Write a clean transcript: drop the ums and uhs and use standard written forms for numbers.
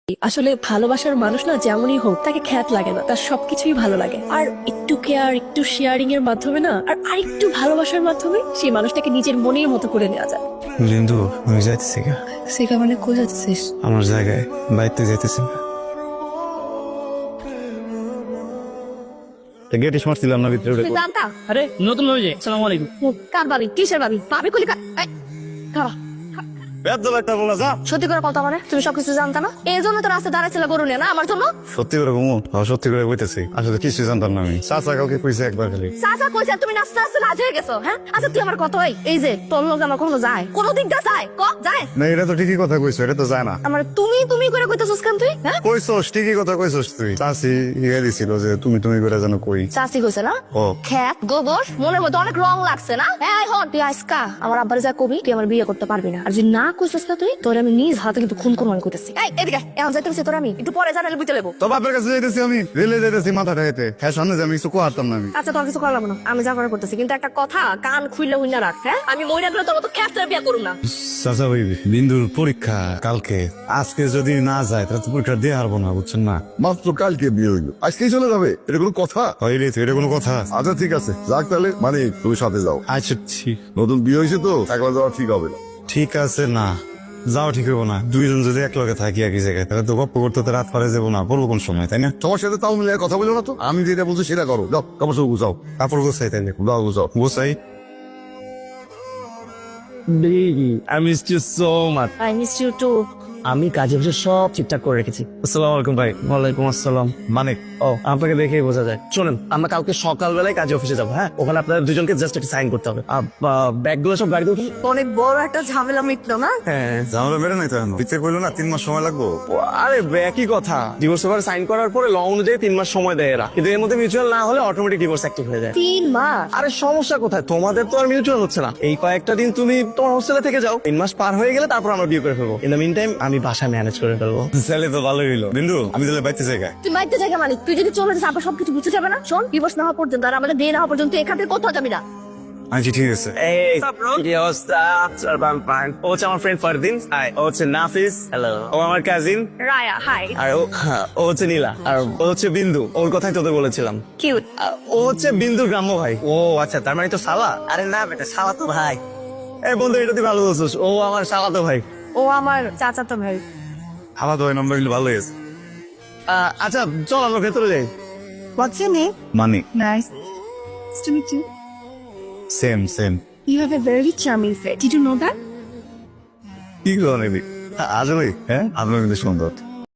আসলে ভালোবাসার মানুষ না যেমনই হোক তাকে খ্যাত লাগে না, তার সবকিছুই ভালো লাগে। আর একটু কেয়ার, একটু শেয়ারিং এর মাধ্যমে না, আর আরেকটু ভালোবাসার মাধ্যমে সেই মানুষটাকে নিজের মনের মতো করে নেওয়া যায়। লিন্দু, আমি যাইতেছি গা। সেটা মানে কই যাচ্ছিস? আমার জায়গায় বাইতে যাইতেছি না। গেটিস মারছিলাম না ভিতরে। তুই জানতা? আরে নতুন ভাবি যে আসসালামু আলাইকুম। কার বাড়ি? কিসের বাড়ি? ভাবি কলি খাওয়া বেদ একটা বলা যা। সত্যি করে বলতো মানে তুমি সবকিছু জানতা না? এই জন্য তো রাস্তা দাঁড়াইছিল গরু নিয়ে না আমার জন্য। সত্যি করে ঘুমো, সত্যি করে বইতেছি। আসলে কিছু জানতাম না আমি। চাচা কাউকে কইছে একবার খালি। চাচা কইছে তুমি নাচতে নাচতে রাজি হয়ে গেছো। হ্যাঁ আচ্ছা তুই আমার কত এই যে তোর লোক আমার কোনো যায় কোনো দিক দা যায় ক যায় না, এটা তো ঠিকই কথা কইছো, এটা তো যায় না। আমার তুমি তুমি করে কইতাছস কেন তুই? হ্যাঁ কইছস, ঠিকই কথা কইছস তুই। চাচি ইয়ে দিছিল যে তুমি তুমি করে যেন কই। চাচি কইছে না? ও খ্যাত গোবর মনের মধ্যে অনেক রং লাগছে না? এই হন তুই আজকা আমার আব্বার যা কবি তুই আমার বিয়ে করতে পারবি না। আর যদি না কইছস না তুই তোর আমি নিজ হাতে কিন্তু খুন করব কইতেছি। এই এদিকে এখন যাইতে বসে তোর আমি একটু পরে জানালে বুঝতে লেবো। তো বাপের কাছে যাইতেছি আমি, রেলে যাইতেছি মাথাটা হেতে। হ্যাঁ সামনে যে আমি কিছু কোয়ারতাম না আমি। আচ্ছা তোর কিছু করলাম না, আমি যা করে করতেছি। কিন্তু একটা কথা কান খুইলে হইনা রাখ। হ্যাঁ আমি মইরা গেলে তোর মতো খ্যাতরে বিয়ে করুম না। চাচা ভাই, বিন্দুর পরীক্ষা কালকে। আজকে যদি না যায় তাহলে তো পরীক্ষা দিয়ে হারবো না, বুঝছেন না? মাত্র কালকে বিয়ে হইলো, আজকেই চলে যাবে? এটা কোনো কথা? হইলে তো এটা কোনো কথা? আচ্ছা ঠিক আছে, যাক তাহলে। মানে তুমি সাথে যাও, আচ্ছা নতুন বিয়ে হয়েছে তো একলা যাওয়া ঠিক হবে না। ঠিক আছে, না যাও ঠিক হবো না। দুইজন যদি এক লগে থাকি একই জায়গায় তাহলে তো গপ্প করতে তো রাত পারে যাবো না, পড়বো কোন সময়, তাই না? তোমার সাথে তাও মিলে কথা বলো না তো। আমি যেটা বলছি সেটা করো, যাও কাপড় সব গুছাও। কাপড় গোছাই, তাই দেখো যাও গুছাও। গোছাই। I missed you so much. I miss you too. আমি কাজে বসে সব ঠিকঠাক করে রেখেছি। আসসালামু আলাইকুম ভাই। ওয়ালাইকুম আসসালাম। মানে ও আপনাকে দেখেই বোঝা যায়। চলেন আমরা কালকে সকালবেলায় কাজে অফিসে যাবো। হ্যাঁ ওখানে আপনাদের দুজনকে জাস্ট একটা সাইন করতে হবে। ব্যাগগুলো সব গাড়িতে উঠুন। অনেক বড় একটা ঝামেলা মিটলো না? হ্যাঁ ঝামেলা বেড়ে নাই তো এখন। বিতে কইলো না 3 মাস সময় লাগবো। আরে একই কথা, ডিভোর্স পেপার সাইন করার পরে ল অনুযায়ী 3 মাস সময় দেয় এরা, কিন্তু এর মধ্যে মিউচুয়াল না হলে অটোমেটিক ডিভোর্স অ্যাক্টিভ হয়ে যায়। 3 মাস? আরে সমস্যা কোথায়? তোমাদের তো আর মিউচুয়াল হচ্ছে না। এই কয়েকটা দিন তুমি তোমার হোস্টেলে থেকে যাও, 3 মাস পার হয়ে গেলে তারপর আমরা বিয়ে করে ফেলবো। ইন দ্য মিন টাইম আমি বাসা ম্যানেজ করে ফেলবো। ছেলে তো ভালোই হইলো। বিন্দু, আমি তাহলে বাইতে জায়গায়। তুই মাইতে জায়গা মানে তুই যদি চলে যাস আবার সবকিছু বুঝতে যাবে না। শোন ডিভোর্স না হওয়া পর্যন্ত আর আমাদের বিয়ে না হওয়া পর্যন্ত এখান থেকে কোথাও যাবি না। আচ্ছা ঠিক আছে। এই কি অবস্থা? I'm fine. ও হচ্ছে আমার ফ্রেন্ড ফারদিন। হাই। ও হচ্ছে নাফিস। হ্যালো। ও আমার কাজিন। রায়া হাই। আর ও হচ্ছে নীলা। আর ও হচ্ছে বিন্দু। ওর কথাই তোদের বলেছিলাম। কিউট। ও হচ্ছে বিন্দুর গ্রাম্য ভাই। ও আচ্ছা, তার মানে তো সালা। আরে না বেটা, সালা তো ভাই। এই বন্ধু, এটা তুই ভালো বলছিস। ও আমার সালা তো ভাই। ও আমার চাচাতো ভাই। আমার তো নম্বর গুলো ভালোই আছে। আচ্ছা চল আমরা ভেতরে যাই। What's your name? মানে Nice. Nice to meet you. Same same. You have a very charming face. Did you know that? কি করো নেবি? আজ ভাই, হ্যাঁ আপনার কিন্তু সুন্দর।